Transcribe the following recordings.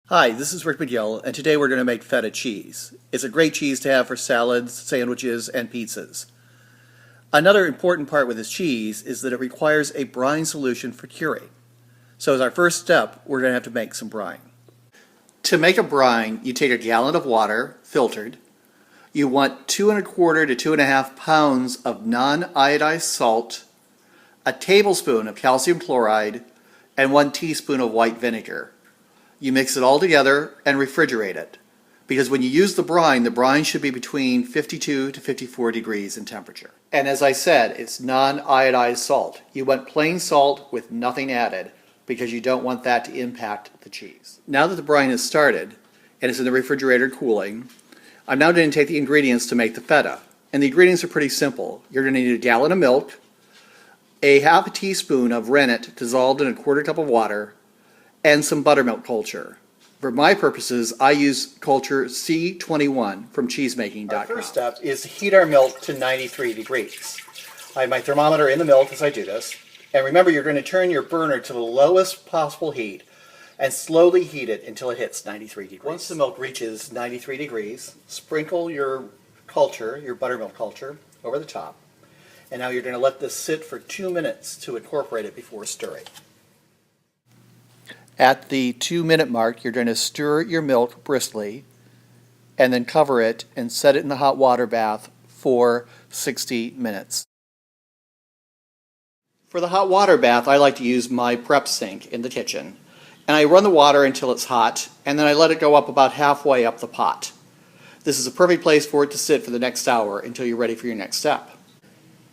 Hi, this is Rick McGill, and today we're going to make feta cheese. It's a great cheese to have for salads, sandwiches, and pizzas. Another important part with this cheese is that it requires a brine solution for curing. So as our first step, we're going to have to make some brine. To make a brine, you take a gallon of water, filtered. You want 2¼ to 2½ pounds of non-iodized salt, a tablespoon of calcium chloride, and 1 teaspoon of white vinegar. You mix it all together and refrigerate it, because when you use the brine should be between 52 to 54 degrees in temperature. And as I said, it's non-iodized salt. You want plain salt with nothing added, because you don't want that to impact the cheese. Now that the brine has started and it's in the refrigerator cooling, I'm now going to take the ingredients to make the feta. And the ingredients are pretty simple. You're going to need a gallon of milk, a half a teaspoon of rennet dissolved in a quarter cup of water, and some buttermilk culture. For my purposes, I use culture C21 from cheesemaking.com. Our first step is to heat our milk to 93 degrees. I have my thermometer in the milk as I do this. And remember, you're going to turn your burner to the lowest possible heat and slowly heat it until it hits 93 degrees. Once the milk reaches 93 degrees, sprinkle your culture, your buttermilk culture, over the top. And now you're going to let this sit for 2 minutes to incorporate it before stirring. At the 2-minute mark, you're going to stir your milk briskly and then cover it and set it in the hot water bath for 60 minutes. For the hot water bath, I like to use my prep sink in the kitchen. And I run the water until it's hot, and then I let it go up about halfway up the pot. This is a perfect place for it to sit for the next hour until you're ready for your next step.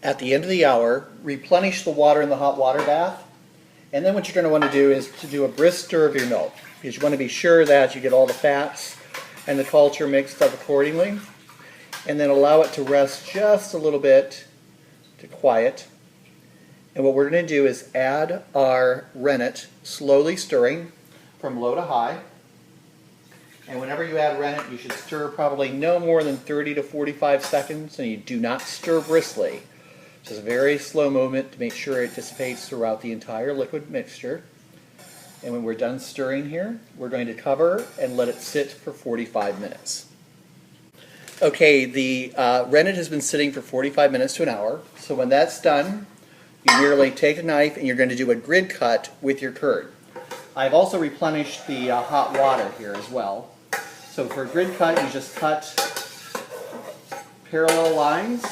At the end of the hour, replenish the water in the hot water bath. And then what you're going to want to do is to do a brisk stir of your milk, because you want to be sure that you get all the fats and the culture mixed up accordingly. And then allow it to rest just a little bit to quiet. And what we're going to do is add our rennet, slowly stirring from low to high. And whenever you add rennet, you should stir probably no more than 30 to 45 seconds, and you do not stir briskly. Just a very slow movement to make sure it dissipates throughout the entire liquid mixture. And when we're done stirring here, we're going to cover and let it sit for 45 minutes. Okay, the rennet has been sitting for 45 minutes to an hour. So when that's done, you merely take a knife and you're going to do a grid cut with your curd. I've also replenished the hot water here as well. So for a grid cut, you just cut parallel lines.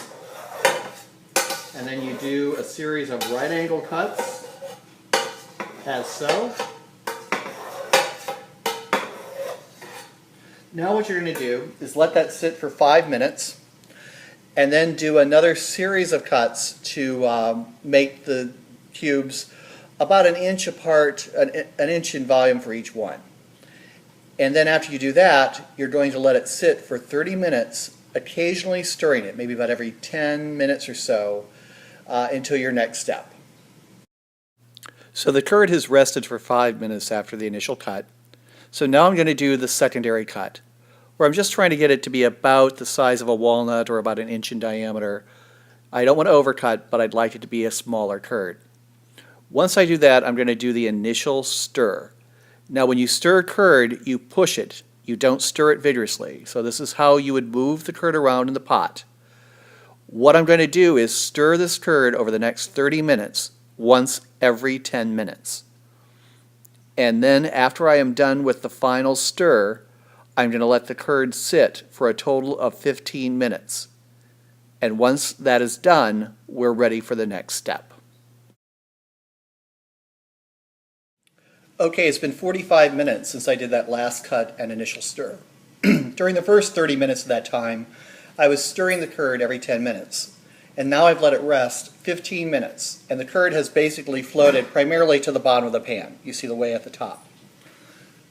And then you do a series of right angle cuts, as so. Now what you're going to do is let that sit for 5 minutes, and then do another series of cuts to make the cubes about an inch apart, an inch in volume for each one. And then after you do that, you're going to let it sit for 30 minutes, occasionally stirring it, maybe about every 10 minutes or so, until your next step. So the curd has rested for 5 minutes after the initial cut. So now I'm going to do the secondary cut, where I'm just trying to get it to be about the size of a walnut or about an inch in diameter. I don't want to overcut, but I'd like it to be a smaller curd. Once I do that, I'm going to do the initial stir. Now when you stir curd, you push it. You don't stir it vigorously. So this is how you would move the curd around in the pot. What I'm going to do is stir this curd over the next 30 minutes, once every 10 minutes. And then after I am done with the final stir, I'm going to let the curd sit for a total of 15 minutes. And once that is done, we're ready for the next step. Okay, it's been 45 minutes since I did that last cut and initial stir. During the first 30 minutes of that time, I was stirring the curd every 10 minutes. And now I've let it rest 15 minutes, and the curd has basically floated primarily to the bottom of the pan. You see the whey at the top.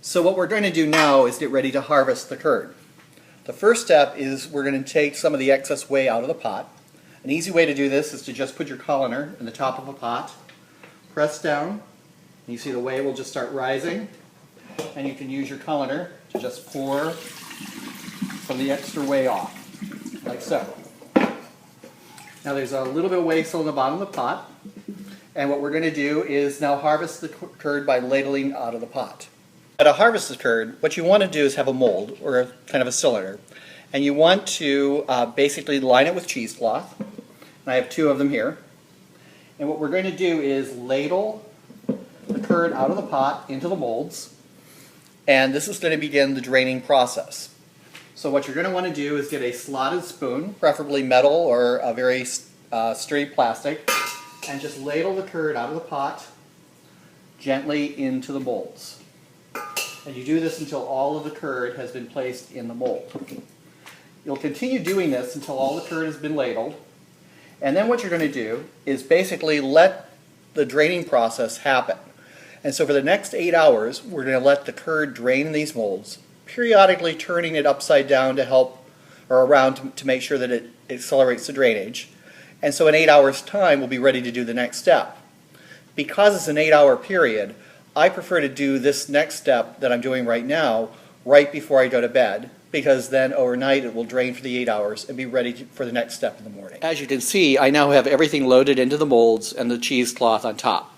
So what we're going to do now is get ready to harvest the curd. The first step is we're going to take some of the excess whey out of the pot. An easy way to do this is to just put your colander in the top of a pot, press down, and you see the whey will just start rising, and you can use your colander to just pour some of the extra whey off, like so. Now there's a little bit of whey still in the bottom of the pot, and what we're going to do is now harvest the curd by ladling out of the pot. To harvest the curd, what you want to do is have a mold or a kind of a cylinder, and you want to basically line it with cheesecloth. And I have two of them here. And what we're going to do is ladle the curd out of the pot into the molds, and this is going to begin the draining process. So what you're going to want to do is get a slotted spoon, preferably metal or a very sturdy plastic, and just ladle the curd out of the pot gently into the molds. And you do this until all of the curd has been placed in the mold. You'll continue doing this until all the curd has been ladled, and then what you're going to do is basically let the draining process happen. And so for the next 8 hours, we're going to let the curd drain in these molds, periodically turning it upside down to help, or around to make sure that it accelerates the drainage. And so in 8 hours' time, we'll be ready to do the next step. Because it's an 8-hour period, I prefer to do this next step that I'm doing right now right before I go to bed, because then overnight it will drain for the 8 hours and be ready for the next step in the morning. As you can see, I now have everything loaded into the molds and the cheesecloth on top.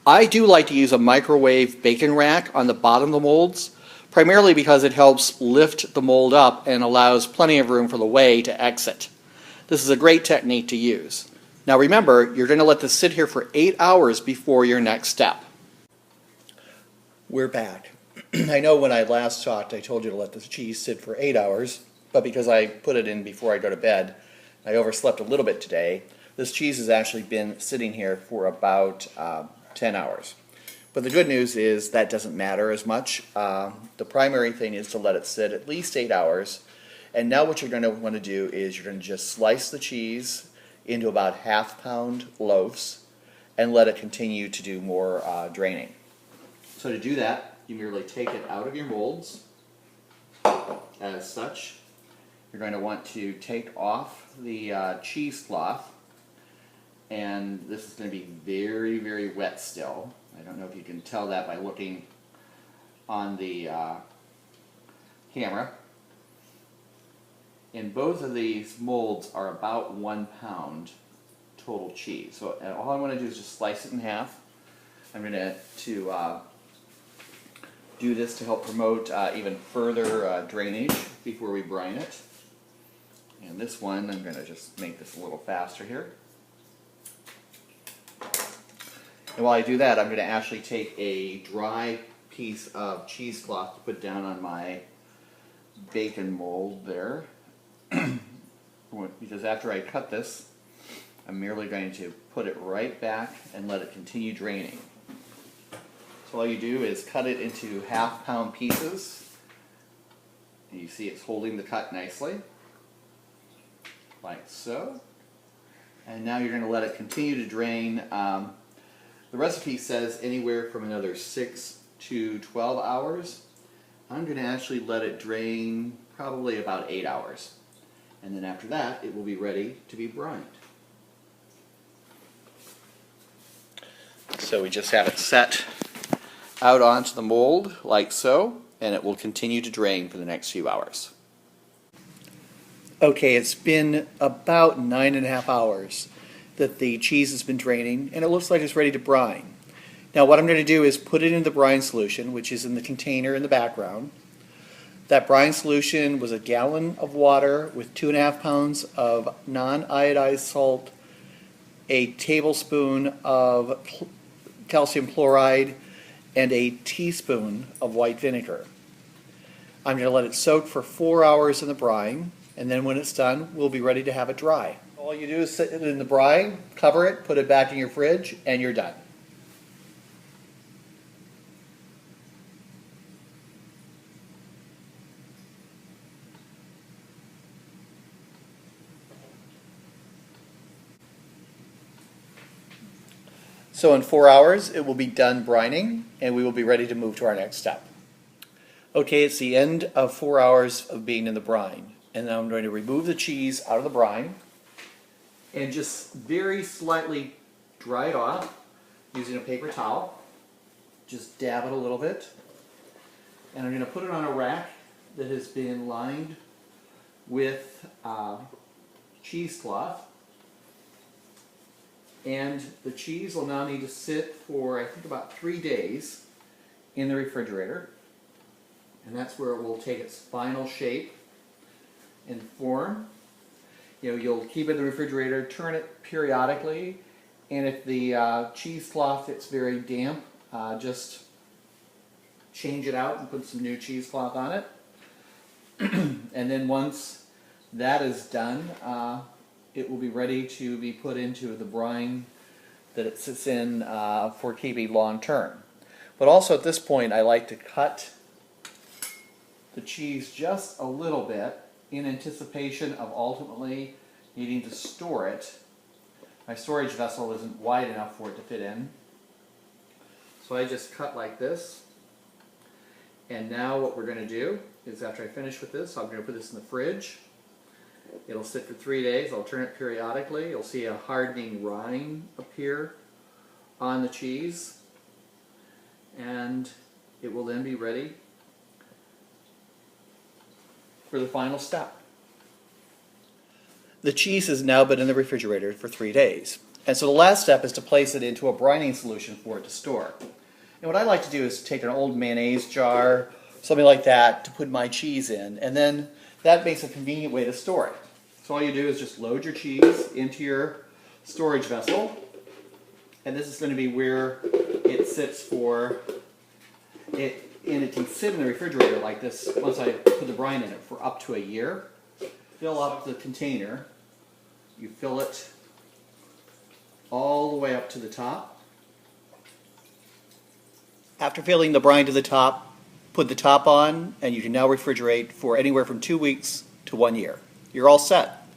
I do like to use a microwave baking rack on the bottom of the molds, primarily because it helps lift the mold up and allows plenty of room for the whey to exit. This is a great technique to use. Now remember, you're going to let this sit here for 8 hours before your next step. We're back. I know when I last talked, I told you to let the cheese sit for 8 hours, but because I put it in before I go to bed, I overslept a little bit today. This cheese has actually been sitting here for about 10 hours. But the good news is that doesn't matter as much. The primary thing is to let it sit at least 8 hours. And now what you're going to want to do is you're going to just slice the cheese into about half-pound loaves and let it continue to do more draining. So to do that, you merely take it out of your molds as such. You're going to want to take off the cheesecloth, and this is going to be very, very wet still. I don't know if you can tell that by looking on the camera. And both of these molds are about 1 pound total cheese. So all I want to do is just slice it in half. I'm going to do this to help promote even further drainage before we brine it. And this one, I'm going to just make this a little faster here. And while I do that, I'm going to actually take a dry piece of cheesecloth to put down on my bacon mold there. Because after I cut this, I'm merely going to put it right back and let it continue draining. So all you do is cut it into half-pound pieces. And you see it's holding the cut nicely, like so. And now you're going to let it continue to drain. The recipe says anywhere from another 6 to 12 hours. I'm going to actually let it drain probably about 8 hours. And then after that, it will be ready to be brined. So we just have it set out onto the mold like so, and it will continue to drain for the next few hours. Okay, it's been about 9.5 hours that the cheese has been draining, and it looks like it's ready to brine. Now what I'm going to do is put it in the brine solution, which is in the container in the background. That brine solution was 1 gallon of water with 2.5 pounds of non-iodized salt, a tablespoon of calcium chloride, and a teaspoon of white vinegar. I'm going to let it soak for 4 hours in the brine, and then when it's done, we'll be ready to have it dry. All you do is sit it in the brine, cover it, put it back in your fridge, and you're done. So in 4 hours, it will be done brining, and we will be ready to move to our next step. Okay, it's the end of 4 hours of being in the brine. And now I'm going to remove the cheese out of the brine and just very slightly dry it off using a paper towel. Just dab it a little bit. And I'm going to put it on a rack that has been lined with cheesecloth. And the cheese will now need to sit for, I think, about 3 days in the refrigerator. and that's where it will take its final shape and form. You'll keep it in the refrigerator, turn it periodically, and if the cheesecloth gets very damp, just change it out and put some new cheesecloth on it. And then once that is done, it will be ready to be put into the brine that it sits in for keeping long term. But also at this point I like to cut the cheese just a little bit in anticipation of ultimately needing to store it. My storage vessel isn't wide enough for it to fit in. So I just cut like this. And now what we're going to do is, after I finish with this, I'm going to put this in the fridge. It'll sit for 3 days. I'll turn it periodically. You'll see a hardening rind appear on the cheese. And it will then be ready for the final step. The cheese has now been in the refrigerator for 3 days. And so the last step is to place it into a brining solution for it to store. And what I like to do is take an old mayonnaise jar, something like that, to put my cheese in, and then that makes a convenient way to store it. So all you do is just load your cheese into your storage vessel, and this is going to be where it sits for it, and it can sit in the refrigerator like this once I put the brine in it for up to a year. Fill up the container. You fill it all the way up to the top. After filling the brine to the top, put the top on, and you can now refrigerate for anywhere from 2 weeks to 1 year. You're all set.